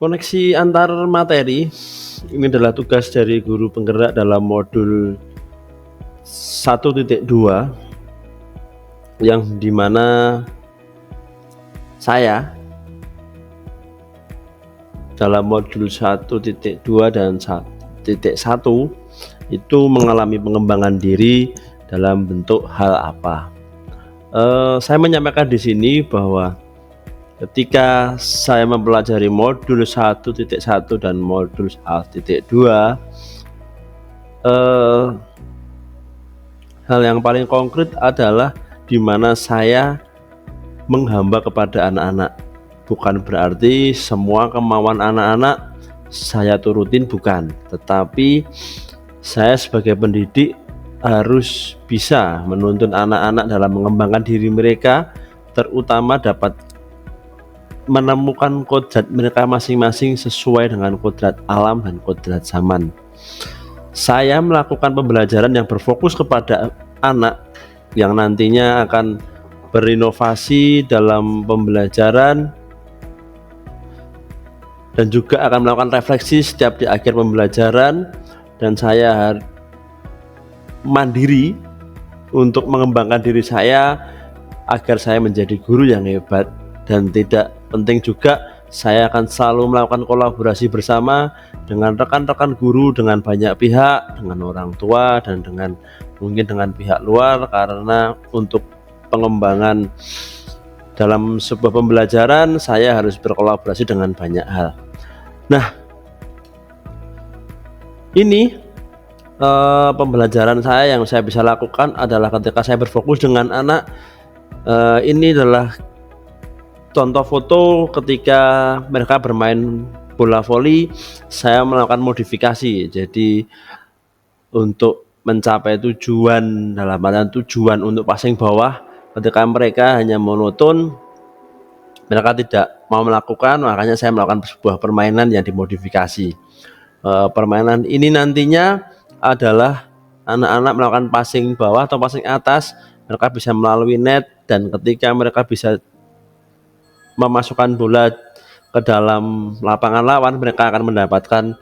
Koneksi antar materi ini adalah tugas dari guru penggerak dalam modul 1.2 yang dimana saya dalam modul 1.2 dan 1.1 itu mengalami pengembangan diri dalam bentuk hal apa. Saya menyampaikan di sini bahwa ketika saya mempelajari modul 1.1 dan modul 1.2, hal yang paling konkret adalah di mana saya menghamba kepada anak-anak. Bukan berarti semua kemauan anak-anak saya turutin, bukan, tetapi saya sebagai pendidik harus bisa menuntun anak-anak dalam mengembangkan diri mereka, terutama dapat menemukan kodrat mereka masing-masing sesuai dengan kodrat alam dan kodrat zaman. Saya melakukan pembelajaran yang berfokus kepada anak yang nantinya akan berinovasi dalam pembelajaran dan juga akan melakukan refleksi setiap di akhir pembelajaran, dan saya mandiri untuk mengembangkan diri saya agar saya menjadi guru yang hebat. Dan tidak penting juga, saya akan selalu melakukan kolaborasi bersama dengan rekan-rekan guru, dengan banyak pihak, dengan orang tua dan mungkin dengan pihak luar, karena untuk pengembangan dalam sebuah pembelajaran saya harus berkolaborasi dengan banyak hal. Nah, ini pembelajaran saya yang saya bisa lakukan adalah ketika saya berfokus dengan anak. Ini adalah contoh foto ketika mereka bermain bola voli. Saya melakukan modifikasi, jadi untuk mencapai tujuan, dalam artian tujuan untuk passing bawah, ketika mereka hanya monoton, mereka tidak mau melakukan, makanya saya melakukan sebuah permainan yang dimodifikasi. Permainan ini nantinya adalah anak-anak melakukan passing bawah atau passing atas, mereka bisa melalui net, dan ketika mereka bisa memasukkan bola ke dalam lapangan lawan, mereka akan mendapatkan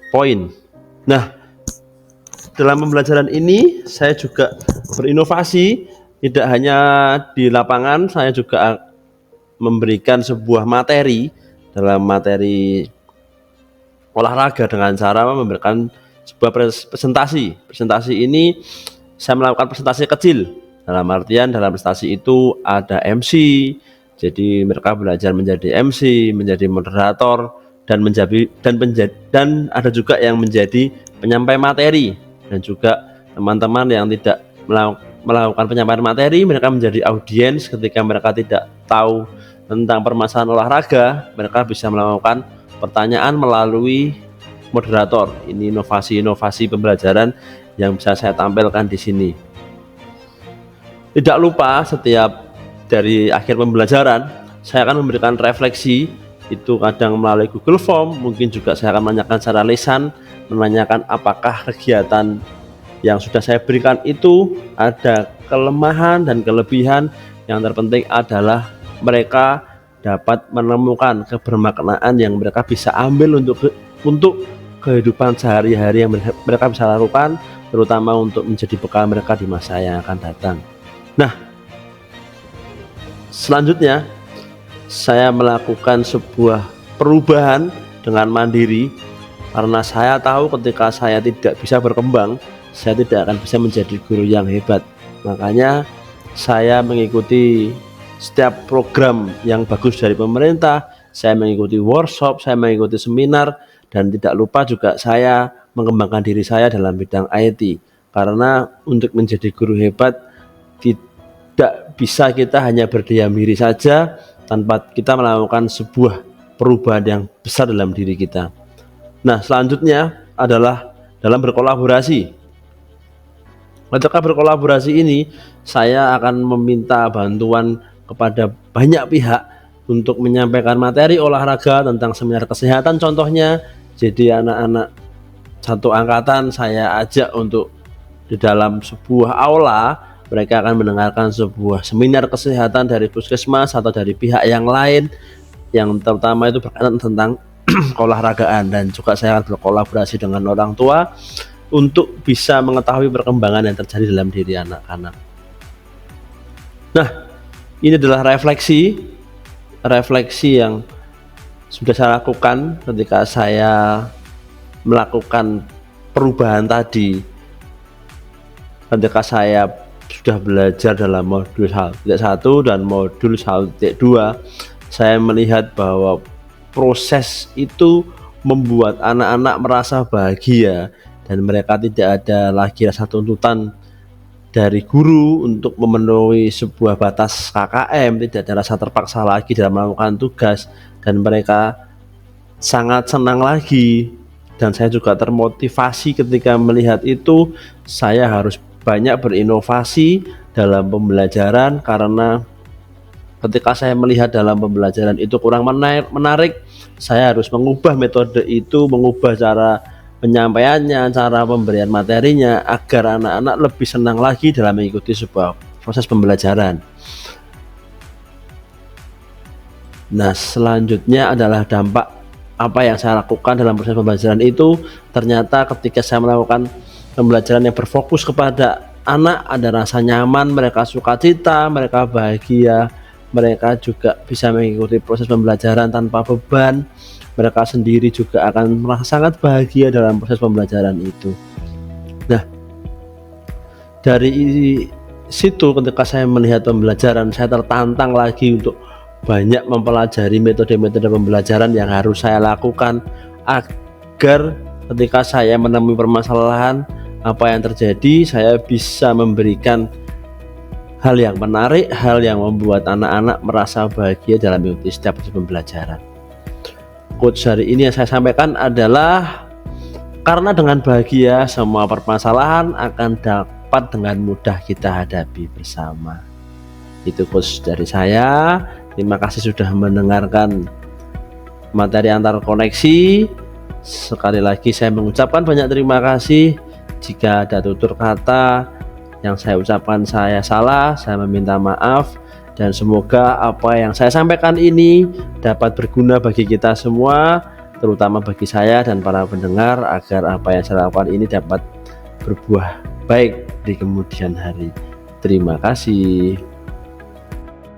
poin. Nah, dalam pembelajaran ini saya juga berinovasi, tidak hanya di lapangan, saya juga memberikan sebuah materi dalam materi olahraga dengan cara memberikan sebuah presentasi. Presentasi ini saya melakukan presentasi kecil, dalam artian dalam presentasi itu ada MC, jadi mereka belajar menjadi MC, menjadi moderator, dan ada juga yang menjadi penyampai materi, dan juga teman-teman yang tidak melakukan penyampaian materi, mereka menjadi audiens. Ketika mereka tidak tahu tentang permasalahan olahraga, mereka bisa melakukan pertanyaan melalui moderator. Ini inovasi-inovasi pembelajaran yang bisa saya tampilkan di sini. Tidak lupa, setiap dari akhir pembelajaran saya akan memberikan refleksi, itu kadang melalui Google Form, mungkin juga saya akan menanyakan secara lisan, menanyakan apakah kegiatan yang sudah saya berikan itu ada kelemahan dan kelebihan. Yang terpenting adalah mereka dapat menemukan kebermaknaan yang mereka bisa ambil untuk kehidupan sehari-hari yang mereka bisa lakukan, terutama untuk menjadi bekal mereka di masa yang akan datang. Nah, selanjutnya saya melakukan sebuah perubahan dengan mandiri, karena saya tahu ketika saya tidak bisa berkembang, saya tidak akan bisa menjadi guru yang hebat. Makanya saya mengikuti setiap program yang bagus dari pemerintah, saya mengikuti workshop, saya mengikuti seminar, dan tidak lupa juga saya mengembangkan diri saya dalam bidang IT. Karena untuk menjadi guru hebat tidak bisa kita hanya berdiam diri saja tanpa kita melakukan sebuah perubahan yang besar dalam diri kita. Nah, selanjutnya adalah dalam berkolaborasi. Ketika berkolaborasi ini, saya akan meminta bantuan kepada banyak pihak untuk menyampaikan materi olahraga tentang seminar kesehatan contohnya. Jadi anak-anak satu angkatan saya ajak untuk di dalam sebuah aula, mereka akan mendengarkan sebuah seminar kesehatan dari puskesmas atau dari pihak yang lain, yang terutama itu berkaitan tentang keolahragaan, dan juga saya akan berkolaborasi dengan orang tua untuk bisa mengetahui perkembangan yang terjadi dalam diri anak-anak. Nah, ini adalah refleksi yang sudah saya lakukan ketika saya melakukan perubahan tadi. Ketika saya sudah belajar dalam modul 1 dan modul 1.2, saya melihat bahwa proses itu membuat anak-anak merasa bahagia dan mereka tidak ada lagi rasa tuntutan dari guru untuk memenuhi sebuah batas KKM, tidak ada rasa terpaksa lagi dalam melakukan tugas, dan mereka sangat senang lagi. Dan saya juga termotivasi ketika melihat itu. Saya harus banyak berinovasi dalam pembelajaran, karena ketika saya melihat dalam pembelajaran itu kurang menarik, saya harus mengubah metode itu, mengubah cara penyampaiannya, cara pemberian materinya, agar anak-anak lebih senang lagi dalam mengikuti sebuah proses pembelajaran. Nah, selanjutnya adalah dampak apa yang saya lakukan dalam proses pembelajaran itu. Ternyata ketika saya melakukan pembelajaran yang berfokus kepada anak, ada rasa nyaman, mereka sukacita, mereka bahagia, mereka juga bisa mengikuti proses pembelajaran tanpa beban, mereka sendiri juga akan merasa sangat bahagia dalam proses pembelajaran itu. Nah, dari situ ketika saya melihat pembelajaran, saya tertantang lagi untuk banyak mempelajari metode-metode pembelajaran yang harus saya lakukan, agar ketika saya menemui permasalahan apa yang terjadi, saya bisa memberikan hal yang menarik, hal yang membuat anak-anak merasa bahagia dalam mengikuti setiap proses pembelajaran. Quotes hari ini yang saya sampaikan adalah, karena dengan bahagia semua permasalahan akan dapat dengan mudah kita hadapi bersama. Itu quotes dari saya. Terima kasih sudah mendengarkan materi antar koneksi. Sekali lagi saya mengucapkan banyak terima kasih. Jika ada tutur kata yang saya ucapkan saya salah, saya meminta maaf, dan semoga apa yang saya sampaikan ini dapat berguna bagi kita semua, terutama bagi saya dan para pendengar, agar apa yang saya lakukan ini dapat berbuah baik di kemudian hari. Terima kasih.